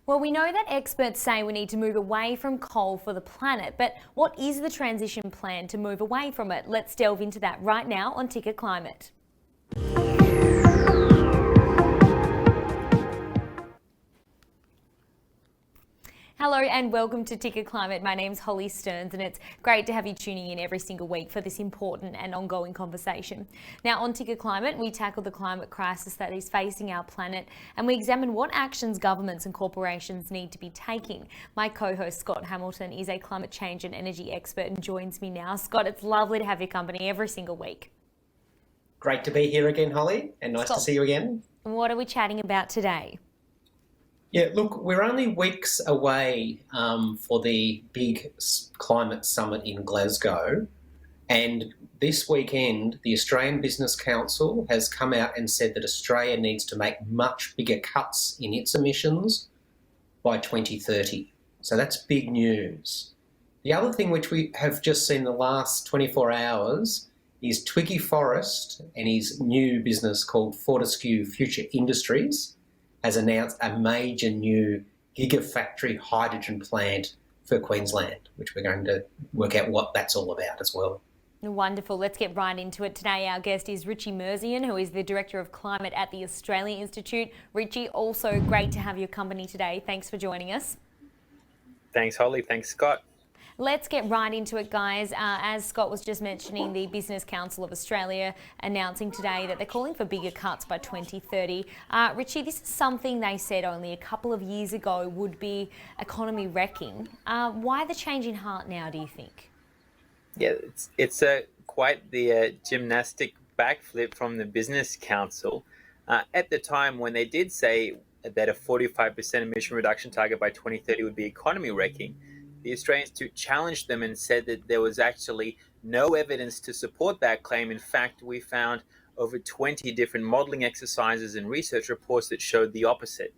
Well, we know that experts say we need to move away from coal for the planet, but what is the transition plan to move away from it? Let's delve into that right now on Ticker Climate. Hello and welcome to Ticker Climate. My name's Holly Stearns and it's great to have you tuning in every single week for this important and ongoing conversation. Now on Ticker Climate, we tackle the climate crisis that is facing our planet and we examine what actions governments and corporations need to be taking. My co-host Scott Hamilton is a climate change and energy expert and joins me now. Scott, it's lovely to have your company every single week. Great to be here again, Holly, and nice to see you again. What are we chatting about today? Yeah, look, we're only weeks away for the big climate summit in Glasgow. And this weekend, the Australian Business Council has come out and said that Australia needs to make much bigger cuts in its emissions by 2030. So that's big news. The other thing which we have just seen the last 24 hours is Twiggy Forrest and his new business called Fortescue Future Industries has announced a major new gigafactory hydrogen plant for Queensland, which we're going to work out what that's all about as well. Wonderful. Let's get right into it. Today our guest is Richie Merzian, who is the Director of Climate at the Australia Institute. Richie, also great to have your company today. Thanks for joining us. Thanks, Holly. Thanks, Scott. Let's get right into it, guys. As Scott was just mentioning, the Business Council of Australia announcing today that they're calling for bigger cuts by 2030. Richie, this is something they said only a couple of years ago would be economy wrecking. Why the change in heart now, do you think? Yeah, it's quite the gymnastic backflip from the Business Council. At the time when they did say that a 45% emission reduction target by 2030 would be economy wrecking, the Australian Institute challenged them and said that there was actually no evidence to support that claim. In fact, we found over 20 different modelling exercises and research reports that showed the opposite.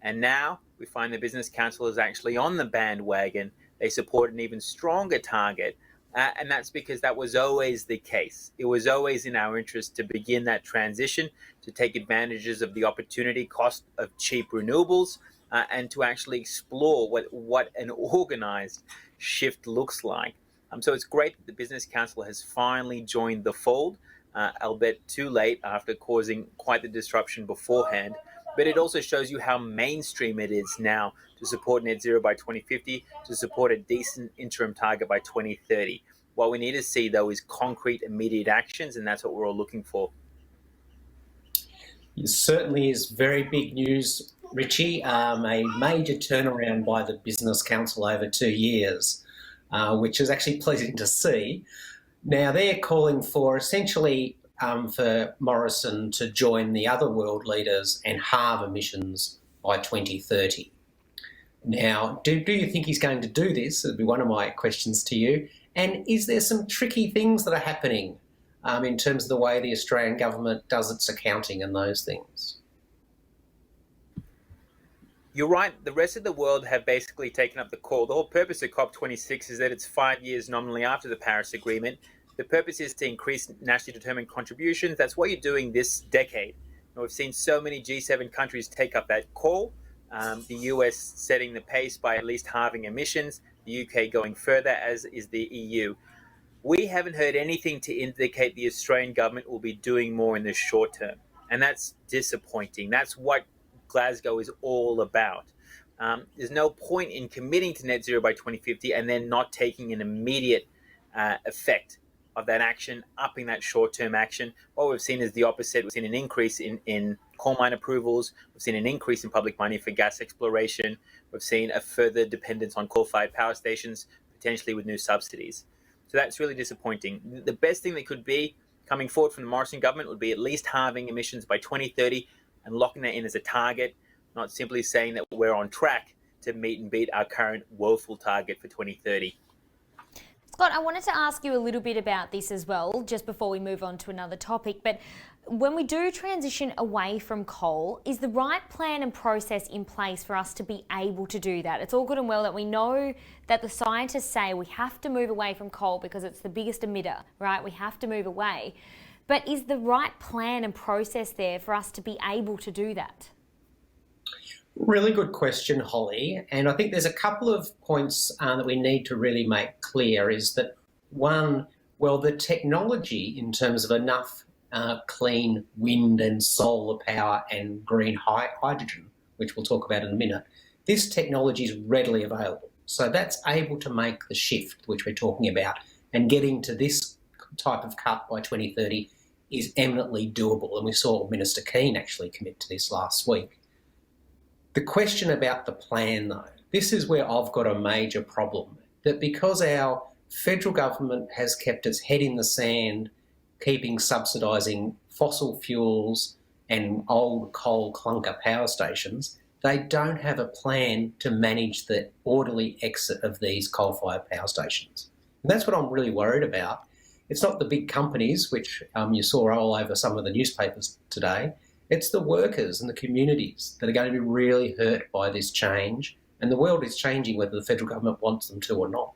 And now we find the Business Council is actually on the bandwagon. They support an even stronger target. And that's because that was always the case. It was always in our interest to begin that transition, to take advantages of the opportunity cost of cheap renewables, and to actually explore what an organized shift looks like. So it's great that the Business Council has finally joined the fold, albeit too late after causing quite the disruption beforehand. But it also shows you how mainstream it is now to support net zero by 2050, to support a decent interim target by 2030. What we need to see, though, is concrete, immediate actions, and that's what we're all looking for. It certainly is very big news, Richie. A major turnaround by the Business Council over 2 years, which is actually pleasing to see. Now they're calling for essentially for Morrison to join the other world leaders and halve emissions by 2030. Now, do you think he's going to do this? That'd be one of my questions to you. And is there some tricky things that are happening in terms of the way the Australian government does its accounting and those things? You're right. The rest of the world have basically taken up the call. The whole purpose of COP26 is that it's 5 years nominally after the Paris Agreement. The purpose is to increase nationally determined contributions. That's what you're doing this decade. Now, we've seen so many G7 countries take up that call. The US setting the pace by at least halving emissions, the UK going further, as is the EU. We haven't heard anything to indicate the Australian government will be doing more in the short term. And that's disappointing. That's what Glasgow is all about. There's no point in committing to net zero by 2050 and then not taking an immediate effect of that action, upping that short-term action. What we've seen is the opposite. We've seen an increase in coal mine approvals. We've seen an increase in public money for gas exploration. We've seen a further dependence on coal-fired power stations, potentially with new subsidies. So that's really disappointing. The best thing that could be coming forward from the Morrison government would be at least halving emissions by 2030 and locking that in as a target, not simply saying that we're on track to meet and beat our current woeful target for 2030. Scott, I wanted to ask you a little bit about this as well, just before we move on to another topic. But when we do transition away from coal, is the right plan and process in place for us to be able to do that? It's all good and well that we know that the scientists say we have to move away from coal because it's the biggest emitter, right? We have to move away. But is the right plan and process there for us to be able to do that? Really good question, Holly. And I think there's a couple of points that we need to really make clear is that one, well, the technology in terms of enough clean wind and solar power and green hydrogen, which we'll talk about in a minute, this technology is readily available. So that's able to make the shift, which we're talking about, and getting to this type of cut by 2030 is eminently doable. And we saw Minister Keane actually commit to this last week. The question about the plan, though, this is where I've got a major problem, that because our federal government has kept its head in the sand, keeping subsidising fossil fuels and old coal clunker power stations, they don't have a plan to manage the orderly exit of these coal-fired power stations. And that's what I'm really worried about. It's not the big companies, which you saw all over some of the newspapers today. It's the workers and the communities that are going to be really hurt by this change. And the world is changing whether the federal government wants them to or not.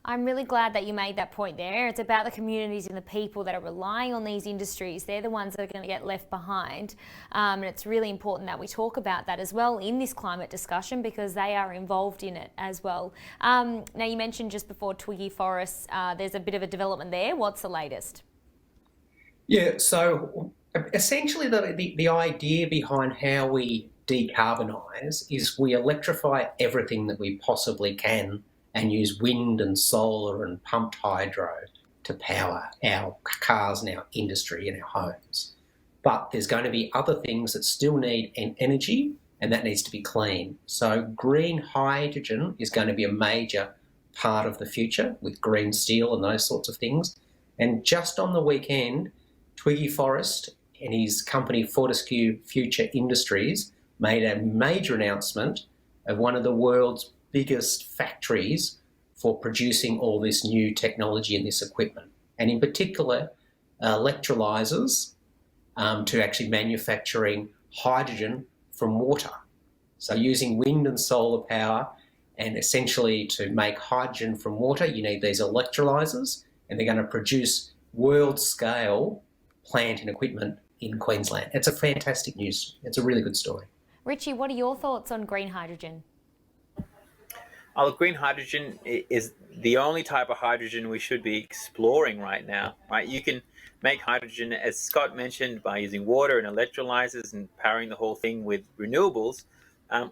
I'm really glad that you made that point there. It's about the communities and the people that are relying on these industries. They're the ones that are going to get left behind. And it's really important that we talk about that as well in this climate discussion because they are involved in it as well. Now, you mentioned just before Twiggy Forests, there's a bit of a development there. What's the latest? Yeah, so essentially the idea behind how we decarbonise is we electrify everything that we possibly can and use wind and solar and pumped hydro to power our cars and our industry and our homes. But there's going to be other things that still need energy and that needs to be clean. So green hydrogen is going to be a major part of the future with green steel and those sorts of things. And just on the weekend, Twiggy Forrest and his company Fortescue Future Industries made a major announcement of one of the world's biggest factories for producing all this new technology and this equipment. And in particular, electrolyzers to actually manufacturing hydrogen from water. So using wind and solar power and essentially to make hydrogen from water, you need these electrolyzers and they're going to produce world-scale plant and equipment in Queensland. It's a fantastic news. It's a really good story. Richie, what are your thoughts on green hydrogen? Green hydrogen is the only type of hydrogen we should be exploring right now, right? You can make hydrogen, as Scott mentioned, by using water and electrolyzers and powering the whole thing with renewables,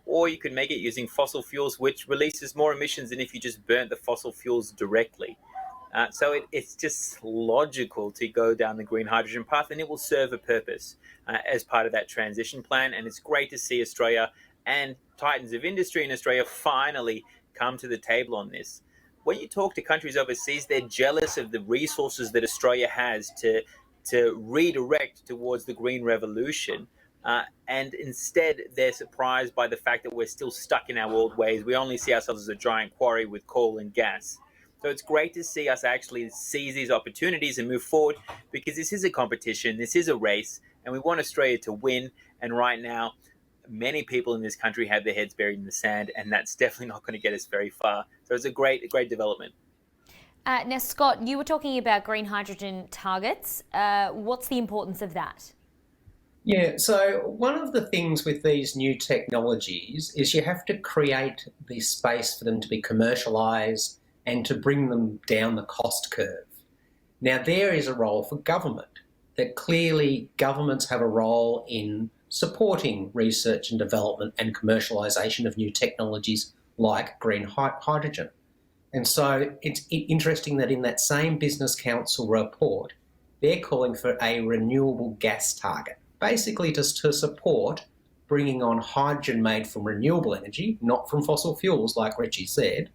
or you can make it using fossil fuels, which releases more emissions than if you just burnt the fossil fuels directly. So it's just logical to go down the green hydrogen path, and it will serve a purpose as part of that transition plan. And it's great to see Australia and titans of industry in Australia finally come to the table on this. When you talk to countries overseas, they're jealous of the resources that Australia has to redirect towards the green revolution. And instead, they're surprised by the fact that we're still stuck in our old ways. We only see ourselves as a giant quarry with coal and gas. So it's great to see us actually seize these opportunities and move forward because this is a competition, this is a race, and we want Australia to win. And right now, many people in this country have their heads buried in the sand, and that's definitely not going to get us very far. So it's a great development. Now, Scott, you were talking about green hydrogen targets. What's the importance of that? Yeah, so one of the things with these new technologies is you have to create the space for them to be commercialised and to bring them down the cost curve. Now, there is a role for government, that clearly governments have a role in supporting research and development and commercialisation of new technologies like green hydrogen. And so it's interesting that in that same Business Council report, they're calling for a renewable gas target, basically just to support bringing on hydrogen made from renewable energy, not from fossil fuels, like Richie said,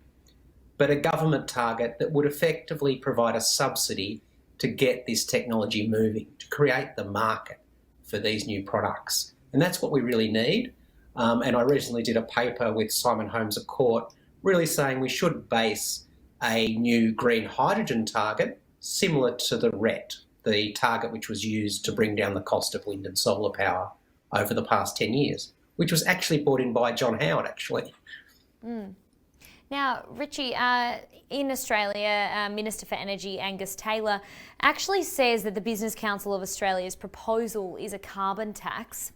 but a government target that would effectively provide a subsidy to get this technology moving, to create the market for these new products. And that's what we really need. And I recently did a paper with Simon Holmes at Court really saying we should base a new green hydrogen target similar to the RET, the target which was used to bring down the cost of wind and solar power over the past 10 years, which was actually brought in by John Howard, actually. Mm. Now, Richie, in Australia, Minister for Energy Angus Taylor actually says that the Business Council of Australia's proposal is a carbon tax.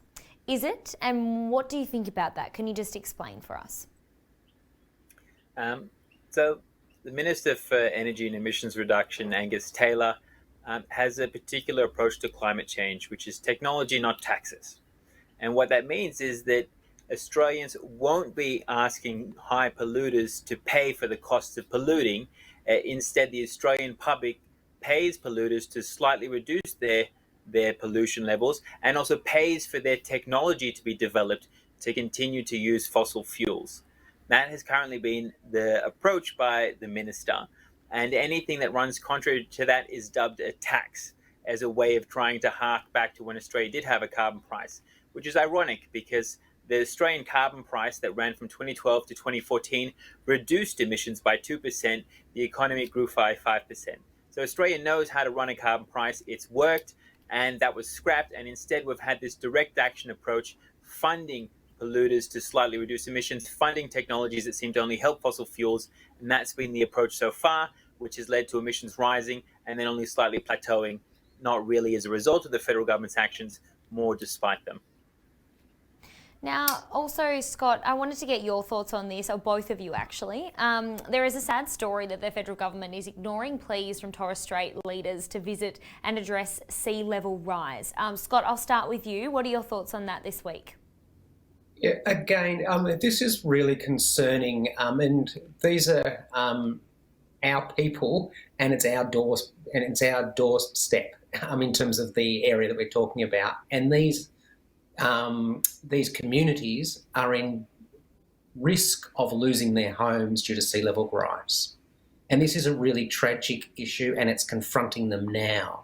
is it? And what do you think about that? Can you just explain for us? So the Minister for Energy and Emissions Reduction, Angus Taylor, has a particular approach to climate change, which is technology, not taxes. And what that means is that Australians won't be asking high polluters to pay for the cost of polluting. Instead, the Australian public pays polluters to slightly reduce their pollution levels, and also pays for their technology to be developed to continue to use fossil fuels. That has currently been the approach by the minister. And anything that runs contrary to that is dubbed a tax, as a way of trying to hark back to when Australia did have a carbon price, which is ironic because the Australian carbon price that ran from 2012 to 2014 reduced emissions by 2%. The economy grew by 5%. So Australia knows how to run a carbon price. It's worked, and that was scrapped. And instead, we've had this direct action approach, funding polluters to slightly reduce emissions, funding technologies that seem to only help fossil fuels. And that's been the approach so far, which has led to emissions rising and then only slightly plateauing, not really as a result of the federal government's actions, more despite them. Now, also, Scott, I wanted to get your thoughts on this, or both of you actually. There is a sad story that the federal government is ignoring pleas from Torres Strait leaders to visit and address sea level rise. Scott, I'll start with you. What are your thoughts on that this week? Yeah, again, this is really concerning, and these are our people, and it's our doorstep in terms of the area that we're talking about, and these communities are in risk of losing their homes due to sea level rise. And this is a really tragic issue, and it's confronting them now.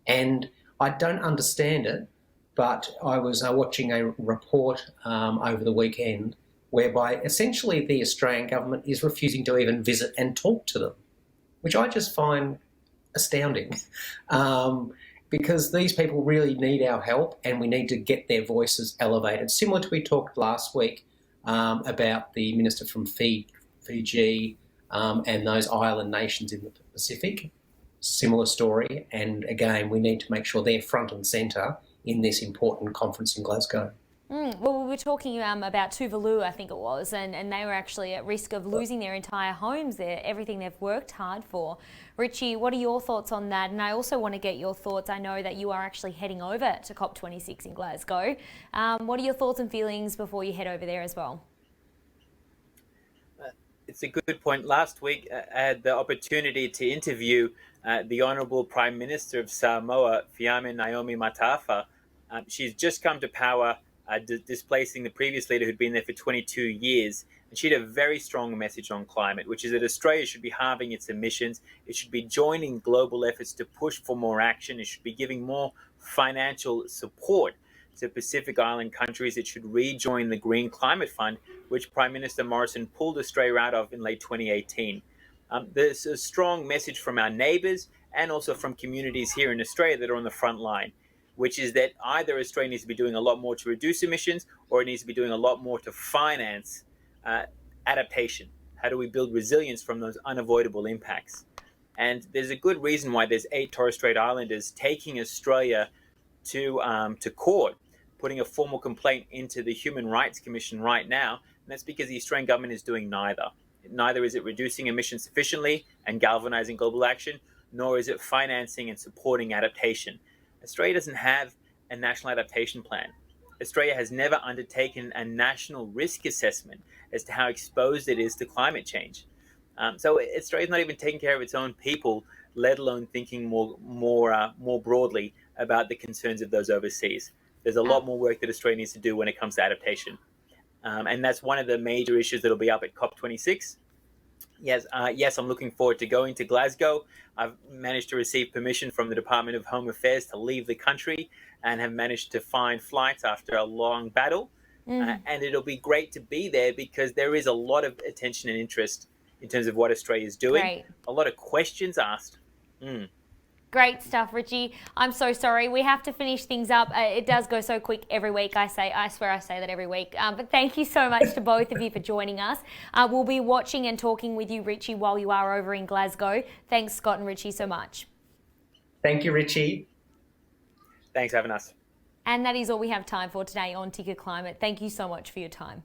And I don't understand it, but I was watching a report over the weekend whereby essentially the Australian government is refusing to even visit and talk to them, which I just find astounding. Because these people really need our help, and we need to get their voices elevated. Similar to we talked last week about the minister from Fiji and those island nations in the Pacific. Similar story. And again, we need to make sure they're front and centre in this important conference in Glasgow. Well, we were talking about Tuvalu, I think it was, and they were actually at risk of losing their entire homes there, everything they've worked hard for. Richie, what are your thoughts on that? And I also want to get your thoughts. I know that you are actually heading over to COP26 in Glasgow. What are your thoughts and feelings before you head over there as well? It's a good point. Last week, I had the opportunity to interview the Honourable Prime Minister of Samoa, Fiame Naomi Matafa. She's just come to power, displacing the previous leader who'd been there for 22 years. And she had a very strong message on climate, which is that Australia should be halving its emissions. It should be joining global efforts to push for more action. It should be giving more financial support to Pacific Island countries. It should rejoin the Green Climate Fund, which Prime Minister Morrison pulled Australia out of in late 2018. There's a strong message from our neighbours and also from communities here in Australia that are on the front line, which is that either Australia needs to be doing a lot more to reduce emissions, or it needs to be doing a lot more to finance adaptation. How do we build resilience from those unavoidable impacts? And there's a good reason why there's 8 Torres Strait Islanders taking Australia to court, putting a formal complaint into the Human Rights Commission right now. And that's because the Australian government is doing neither. Neither is it reducing emissions sufficiently and galvanizing global action, nor is it financing and supporting adaptation. Australia doesn't have a national adaptation plan. Australia has never undertaken a national risk assessment as to how exposed it is to climate change. So Australia's not even taking care of its own people, let alone thinking more broadly about the concerns of those overseas. There's a lot more work that Australia needs to do when it comes to adaptation. And that's one of the major issues that'll be up at COP26. Yes, I'm looking forward to going to Glasgow. I've managed to receive permission from the Department of Home Affairs to leave the country and have managed to find flights after a long battle. And it'll be great to be there because there is a lot of attention and interest in terms of what Australia is doing. Great. A lot of questions asked. Great stuff, Richie. I'm so sorry. We have to finish things up. It does go so quick every week. I swear I say that every week. But thank you so much to both of you for joining us. We'll be watching and talking with you, Richie, while you are over in Glasgow. Thanks, Scott and Richie, so much. Thank you, Richie. Thanks for having us. And that is all we have time for today on Ticker Climate. Thank you so much for your time.